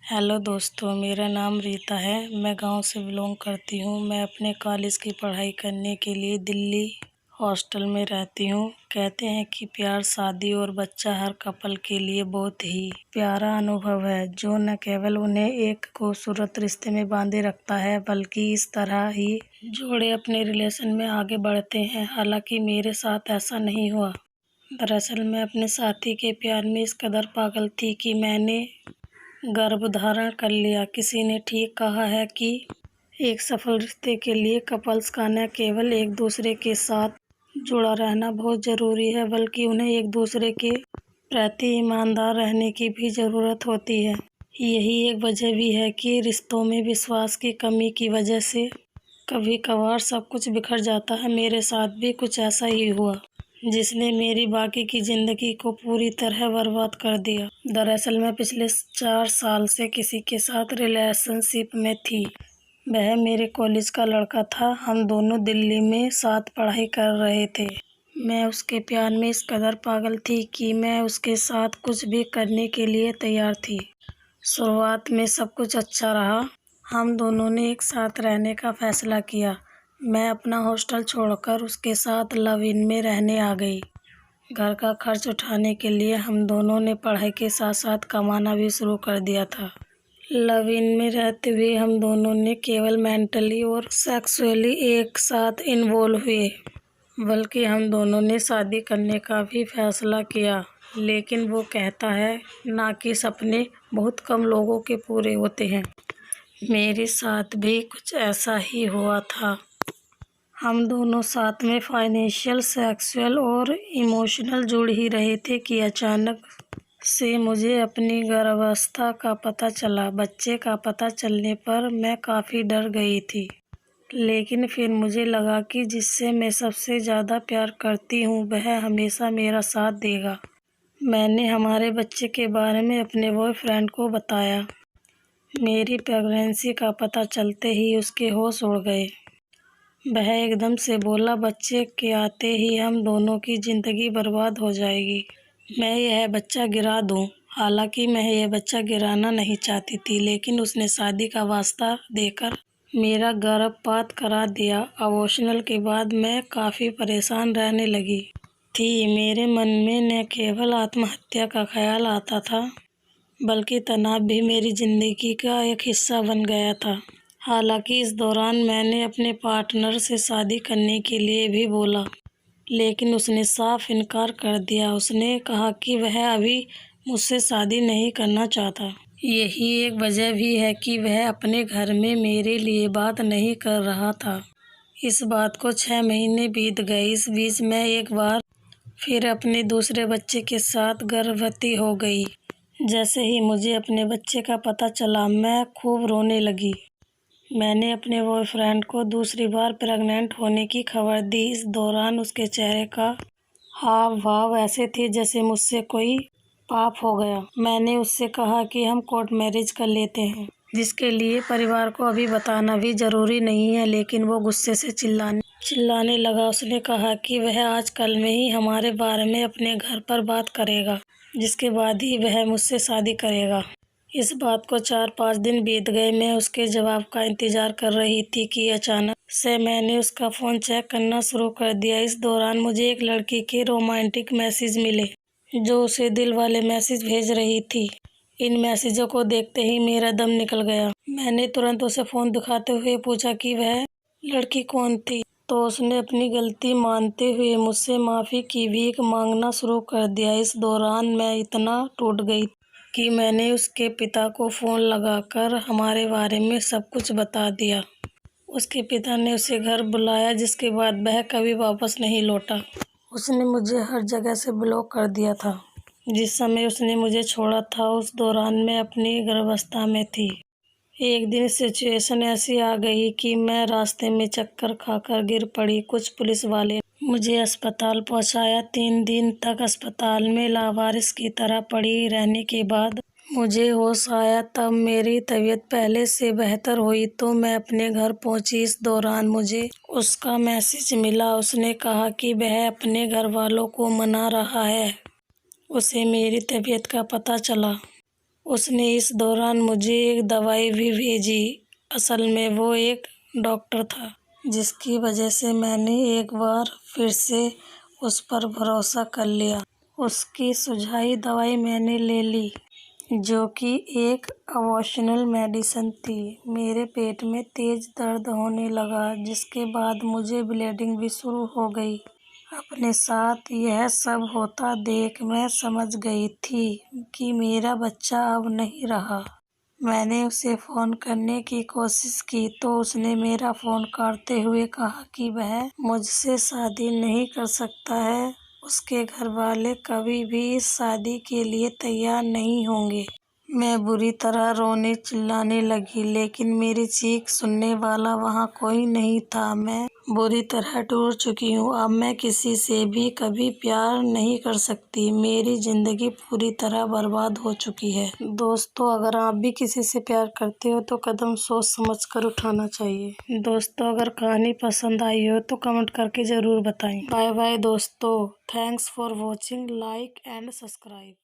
Hello दोस्तों, मेरा नाम रीता है। मैं गांव से बिलोंग करती हूं। मैं अपने कॉलेज की पढ़ाई करने के लिए दिल्ली हॉस्टल में रहती हूं। कहते हैं कि प्यार, शादी और बच्चा हर कपल के लिए बहुत ही प्यारा अनुभव है, जो न केवल उन्हें एक खूबसूरत रिश्ते में बांधे रखता है, बल्कि इस तरह ही जोड़े अपने रिलेशन में आगे बढ़ते हैं। हालांकि मेरे साथ ऐसा नहीं हुआ। दरअसल मैं अपने साथी के प्यार में इस कदर पागल थी कि मैंने गर्भधारण कर लिया। किसी ने ठीक कहा है कि एक सफल रिश्ते के लिए कपल्स का न केवल एक दूसरे के साथ जुड़ा रहना बहुत ज़रूरी है, बल्कि उन्हें एक दूसरे के प्रति ईमानदार रहने की भी ज़रूरत होती है। यही एक वजह भी है कि रिश्तों में विश्वास की कमी की वजह से कभी कभार सब कुछ बिखर जाता है। मेरे साथ भी कुछ ऐसा ही हुआ, जिसने मेरी बाकी की ज़िंदगी को पूरी तरह बर्बाद कर दिया। दरअसल मैं पिछले 4 साल से किसी के साथ रिलेशनशिप में थी। वह मेरे कॉलेज का लड़का था। हम दोनों दिल्ली में साथ पढ़ाई कर रहे थे। मैं उसके प्यार में इस कदर पागल थी कि मैं उसके साथ कुछ भी करने के लिए तैयार थी। शुरुआत में सब कुछ अच्छा रहा। हम दोनों ने एक साथ रहने का फैसला किया। मैं अपना हॉस्टल छोड़कर उसके साथ लव इन में रहने आ गई। घर का खर्च उठाने के लिए हम दोनों ने पढ़ाई के साथ साथ कमाना भी शुरू कर दिया था। लव इन में रहते हुए हम दोनों ने केवल मेंटली और सेक्सुअली एक साथ इन्वॉल्व हुए, बल्कि हम दोनों ने शादी करने का भी फैसला किया। लेकिन वो कहता है ना कि सपने बहुत कम लोगों के पूरे होते हैं। मेरे साथ भी कुछ ऐसा ही हुआ था। हम दोनों साथ में फाइनेंशियल, सेक्सुअल और इमोशनल जुड़ ही रहे थे कि अचानक से मुझे अपनी गर्भावस्था का पता चला। बच्चे का पता चलने पर मैं काफ़ी डर गई थी, लेकिन फिर मुझे लगा कि जिससे मैं सबसे ज़्यादा प्यार करती हूँ, वह हमेशा मेरा साथ देगा। मैंने हमारे बच्चे के बारे में अपने बॉयफ्रेंड को बताया। मेरी प्रेगनेंसी का पता चलते ही उसके होश उड़ गए। वह एकदम से बोला, बच्चे के आते ही हम दोनों की ज़िंदगी बर्बाद हो जाएगी। मैं यह बच्चा गिरा दूँ। हालांकि मैं यह बच्चा गिराना नहीं चाहती थी, लेकिन उसने शादी का वास्ता देकर मेरा गर्भपात करा दिया। अबॉर्शन के बाद मैं काफ़ी परेशान रहने लगी थी। मेरे मन में न केवल आत्महत्या का ख्याल आता था, बल्कि तनाव भी मेरी ज़िंदगी का एक हिस्सा बन गया था। हालांकि इस दौरान मैंने अपने पार्टनर से शादी करने के लिए भी बोला, लेकिन उसने साफ इनकार कर दिया। उसने कहा कि वह अभी मुझसे शादी नहीं करना चाहता। यही एक वजह भी है कि वह अपने घर में मेरे लिए बात नहीं कर रहा था। इस बात को 6 महीने बीत गए। इस बीच मैं एक बार फिर अपने दूसरे बच्चे के साथ गर्भवती हो गई। जैसे ही मुझे अपने बच्चे का पता चला, मैं खूब रोने लगी। मैंने अपने बॉयफ्रेंड को दूसरी बार प्रेग्नेंट होने की खबर दी। इस दौरान उसके चेहरे का हाव भाव ऐसे थे जैसे मुझसे कोई पाप हो गया। मैंने उससे कहा कि हम कोर्ट मैरिज कर लेते हैं, जिसके लिए परिवार को अभी बताना भी ज़रूरी नहीं है। लेकिन वो गुस्से से चिल्लाने लगा। उसने कहा कि वह आज कल में ही हमारे बारे में अपने घर पर बात करेगा, जिसके बाद ही वह मुझसे शादी करेगा। इस बात को 4-5 दिन बीत गए। मैं उसके जवाब का इंतज़ार कर रही थी कि अचानक से मैंने उसका फ़ोन चेक करना शुरू कर दिया। इस दौरान मुझे एक लड़की के रोमांटिक मैसेज मिले, जो उसे दिल वाले मैसेज भेज रही थी। इन मैसेजों को देखते ही मेरा दम निकल गया। मैंने तुरंत उसे फ़ोन दिखाते हुए पूछा कि वह लड़की कौन थी, तो उसने अपनी गलती मानते हुए मुझसे माफ़ी की भीख मांगना शुरू कर दिया। इस दौरान मैं इतना टूट गई कि मैंने उसके पिता को फ़ोन लगाकर हमारे बारे में सब कुछ बता दिया। उसके पिता ने उसे घर बुलाया, जिसके बाद वह कभी वापस नहीं लौटा। उसने मुझे हर जगह से ब्लॉक कर दिया था। जिस समय उसने मुझे छोड़ा था, उस दौरान मैं अपनी गर्भावस्था में थी। एक दिन सिचुएशन ऐसी आ गई कि मैं रास्ते में चक्कर खाकर गिर पड़ी। कुछ पुलिस वाले मुझे अस्पताल पहुंचाया। 3 दिन तक अस्पताल में लावारिस की तरह पड़ी रहने के बाद मुझे होश आया। तब मेरी तबीयत पहले से बेहतर हुई तो मैं अपने घर पहुंची। इस दौरान मुझे उसका मैसेज मिला। उसने कहा कि वह अपने घर वालों को मना रहा है। उसे मेरी तबीयत का पता चला। उसने इस दौरान मुझे एक दवाई भी भेजी। असल में वो एक डॉक्टर था, जिसकी वजह से मैंने एक बार फिर से उस पर भरोसा कर लिया। उसकी सुझाई दवाई मैंने ले ली, जो कि एक अबॉर्शनल मेडिसिन थी। मेरे पेट में तेज दर्द होने लगा, जिसके बाद मुझे ब्लीडिंग भी शुरू हो गई। अपने साथ यह सब होता देख मैं समझ गई थी कि मेरा बच्चा अब नहीं रहा। मैंने उसे फ़ोन करने की कोशिश की तो उसने मेरा फ़ोन काटते हुए कहा कि वह मुझसे शादी नहीं कर सकता है। उसके घर वाले कभी भी इस शादी के लिए तैयार नहीं होंगे। मैं बुरी तरह रोने चिल्लाने लगी, लेकिन मेरी चीख सुनने वाला वहाँ कोई नहीं था। मैं बुरी तरह टूट चुकी हूँ। अब मैं किसी से भी कभी प्यार नहीं कर सकती। मेरी जिंदगी पूरी तरह बर्बाद हो चुकी है। दोस्तों, अगर आप भी किसी से प्यार करते हो तो कदम सोच समझ कर उठाना चाहिए। दोस्तों, अगर कहानी पसंद आई हो तो कमेंट करके जरूर बताएं। बाय बाय दोस्तों। Thanks for watching. Like and subscribe.